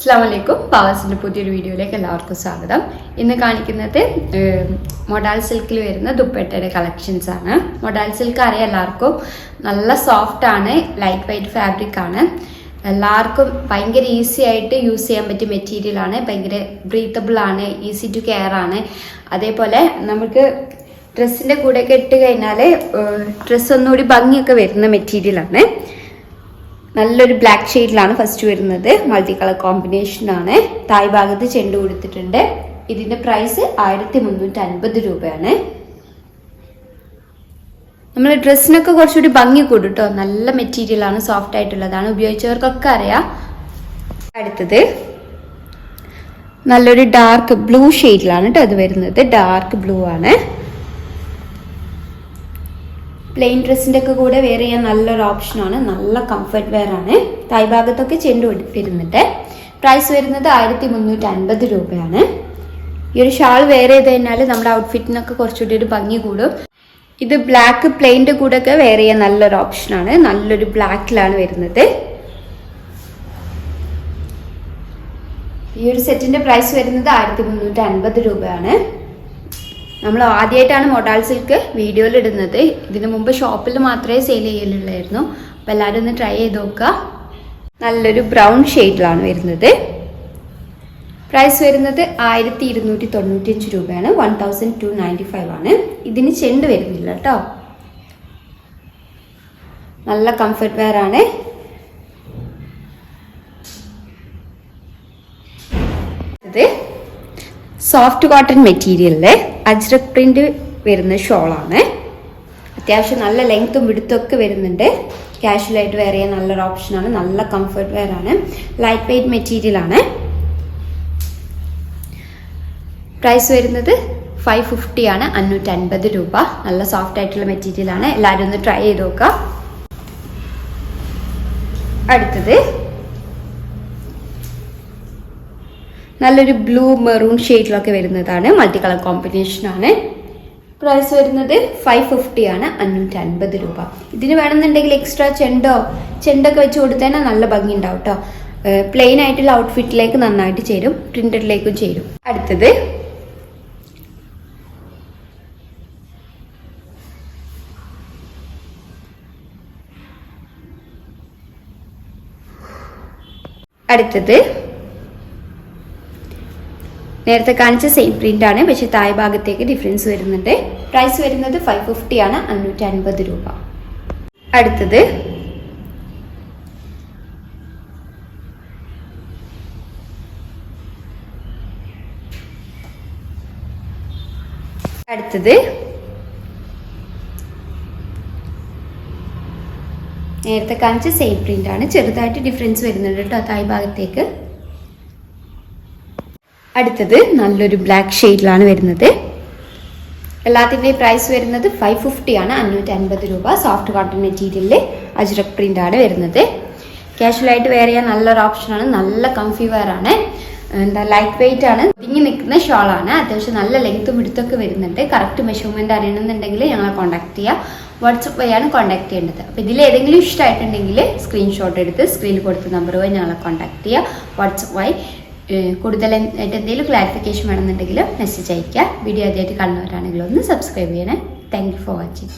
അസ്സലാമലൈക്കും. പവേഴ്സിൻ്റെ പുതിയൊരു വീഡിയോയിലേക്ക് എല്ലാവർക്കും സ്വാഗതം. ഇന്ന് കാണിക്കുന്നത് മൊഡാൽ സിൽക്കിൽ വരുന്ന ദുപ്പട്ടയുടെ കളക്ഷൻസ് ആണ്. മൊഡാൽ സിൽക്ക് അറിയാം എല്ലാവർക്കും, നല്ല സോഫ്റ്റ് ആണ്, ലൈറ്റ് വെയ്റ്റ് ഫാബ്രിക് ആണ്, എല്ലാവർക്കും ഭയങ്കര ഈസി ആയിട്ട് യൂസ് ചെയ്യാൻ പറ്റിയ മെറ്റീരിയൽ ആണ്, ഭയങ്കര ബ്രീത്തബിൾ ആണ്, ഈസി ടു കെയർ ആണ്. അതേപോലെ നമുക്ക് ഡ്രസ്സിൻ്റെ കൂടെയൊക്കെ ഇട്ട് കഴിഞ്ഞാൽ ഡ്രസ്സ് ഒന്നുകൂടി ഭംഗിയൊക്കെ വരുന്ന മെറ്റീരിയലാണ്. നല്ലൊരു ബ്ലാക്ക് ഷെയ്ഡിലാണ് ഫസ്റ്റ് വരുന്നത്, മൾട്ടി കളർ കോമ്പിനേഷനാണ്. തായ് ഭാഗത്ത് ചെണ്ട് കൊടുത്തിട്ടുണ്ട്. ഇതിൻ്റെ പ്രൈസ് 1350 രൂപയാണ്. നമ്മൾ ഡ്രസ്സിനൊക്കെ കുറച്ചുകൂടി ഭംഗി കൂടും കേട്ടോ. നല്ല മെറ്റീരിയലാണ്, സോഫ്റ്റ് ആയിട്ടുള്ളതാണ്, ഉപയോഗിച്ചവർക്കൊക്കെ അറിയാം. അടുത്തത് നല്ലൊരു ഡാർക്ക് ബ്ലൂ ഷെയ്ഡിലാണ് കേട്ടോ അത് വരുന്നത്. ഡാർക്ക് ബ്ലൂ ആണ്. പ്ലെയിൻ ഡ്രസ്സിൻ്റെ ഒക്കെ കൂടെ വെയർ ചെയ്യാൻ നല്ലൊരു ഓപ്ഷനാണ്, നല്ല കംഫർട്ട് വെയർ ആണ്. തായ് ഭാഗത്തൊക്കെ ചെണ്ട് വരുന്നുണ്ട്. പ്രൈസ് വരുന്നത് 1350 രൂപയാണ്. ഈ ഒരു ഷാൾ വെയർ ചെയ്ത് കഴിഞ്ഞാൽ നമ്മുടെ ഔട്ട്ഫിറ്റിനൊക്കെ കുറച്ചുകൂടി ഒരു ഭംഗി കൂടും. ഇത് ബ്ലാക്ക് പ്ലെയിൻ്റെ കൂടെ ഒക്കെ വെയർ ചെയ്യാൻ നല്ലൊരു ഓപ്ഷനാണ്. നല്ലൊരു ബ്ലാക്കിലാണ് വരുന്നത്. ഈ ഒരു സെറ്റിൻ്റെ പ്രൈസ് വരുന്നത് 1350 രൂപയാണ്. നമ്മൾ ആദ്യമായിട്ടാണ് മൊഡാൽ സിൽക്ക് വീഡിയോയിൽ ഇടുന്നത്. ഇതിനു മുമ്പ് ഷോപ്പിൽ മാത്രമേ സെയിൽ ചെയ്യലുള്ളായിരുന്നു. അപ്പോൾ എല്ലാവരും ഒന്ന് ട്രൈ ചെയ്ത് നോക്കുക. നല്ലൊരു ബ്രൗൺ ഷെയ്ഡിലാണ് വരുന്നത്. പ്രൈസ് വരുന്നത് 1295 രൂപയാണ്. 1295 ആണ്. ഇതിന് ചെണ്ട് വരുന്നില്ല കേട്ടോ. നല്ല കംഫർട്ട് വെയർ ആണ്. ഇത് സോഫ്റ്റ് കോട്ടൺ മെറ്റീരിയലില് അജ്രക് പ്രിന്റ് വരുന്ന ഷോളാണ്. അത്യാവശ്യം നല്ല ലെങ്ത്തും വിടുത്തൊക്കെ വരുന്നുണ്ട്. കാഷ്വലായിട്ട് വെയർ ചെയ്യാൻ നല്ലൊരു ഓപ്ഷനാണ്. നല്ല കംഫർട്ട് വെയർ ആണ്. ലൈറ്റ് വെയ്റ്റ് മെറ്റീരിയൽ ആണ്. പ്രൈസ് വരുന്നത് 550 ആണ്. 550 രൂപ. നല്ല സോഫ്റ്റ് ആയിട്ടുള്ള മെറ്റീരിയൽ ആണ്. എല്ലാവരും ഒന്ന് ട്രൈ ചെയ്ത് നോക്കുക. അടുത്തത് നല്ലൊരു ബ്ലൂ മെറൂൺ ഷെയ്ഡിലൊക്കെ വരുന്നതാണ്. മൾട്ടി കളർ കോമ്പിനേഷൻ ആണ്. പ്രൈസ് വരുന്നത് 550 ആണ്. 550 രൂപ. ഇതിന് വേണമെന്നുണ്ടെങ്കിൽ എക്സ്ട്രാ ചെണ്ടൊക്കെ വെച്ച് കൊടുത്താൽ നല്ല ഭംഗി ഉണ്ടാവും കേട്ടോ. പ്ലെയിൻ ആയിട്ടുള്ള ഔട്ട്ഫിറ്റിലേക്ക് നന്നായിട്ട് ചേരും, പ്രിന്റഡിലേക്കും ചേരും. അടുത്തത് നേരത്തെ കാണിച്ച സെയിം പ്രിന്റ് ആണ്, പക്ഷെ തായ് ഭാഗത്തേക്ക് ഡിഫറൻസ് വരുന്നുണ്ട്. പ്രൈസ് വരുന്നത് 550 ആണ്. 550 രൂപ. അടുത്തത് നേരത്തെ കാണിച്ച സെയിം പ്രിന്റ് ആണ്, ചെറുതായിട്ട് ഡിഫറൻസ് വരുന്നുണ്ട് കേട്ടോ തായ് ഭാഗത്തേക്ക്. അടുത്തത് നല്ലൊരു ബ്ലാക്ക് ഷെയ്ഡിലാണ് വരുന്നത്. എല്ലാത്തിൻ്റെയും പ്രൈസ് വരുന്നത് 550 ആണ്. 550 രൂപ. സോഫ്റ്റ് കോട്ടൺ മെറ്റീരിയലിൽ അജ്രക് പ്രിന്റ് ആണ് വരുന്നത്. കാഷ്വലായിട്ട് വെയർ ചെയ്യാൻ നല്ലൊരു ഓപ്ഷനാണ്. നല്ല കംഫി വെയർ ആണ്. ലൈറ്റ് വെയ്റ്റ് ആണ്. ഒതുങ്ങി നിൽക്കുന്ന ഷോളാണ്. അത്യാവശ്യം നല്ല ലെങ്ത്തും വിടുത്തൊക്കെ വരുന്നുണ്ട്. കറക്റ്റ് മെഷർമെന്റ് അറിയണമെന്നുണ്ടെങ്കിൽ ഞങ്ങളെ കോൺടാക്ട് ചെയ്യുക. വാട്സപ്പ് വഴിയാണ് കോൺടാക്ട് ചെയ്യേണ്ടത്. അപ്പോൾ ഇതിൽ ഏതെങ്കിലും ഇഷ്ടമായിട്ടുണ്ടെങ്കിൽ സ്ക്രീൻഷോട്ട് എടുത്ത് സ്ക്രീനിൽ കൊടുത്ത നമ്പർ വഴി ഞങ്ങളെ കോൺടാക്ട് ചെയ്യുക. വാട്സപ്പ് വഴി കൂടുതലായിട്ട് എന്തെങ്കിലും ക്ലാരിഫിക്കേഷൻ വേണമെന്നുണ്ടെങ്കിൽ മെസ്സേജ് അയയ്ക്കുക. വീഡിയോ ആദ്യമായിട്ട് കാണുന്നവരാണെങ്കിൽ ഒന്ന് സബ്സ്ക്രൈബ് ചെയ്യണേ. Thank you for watching.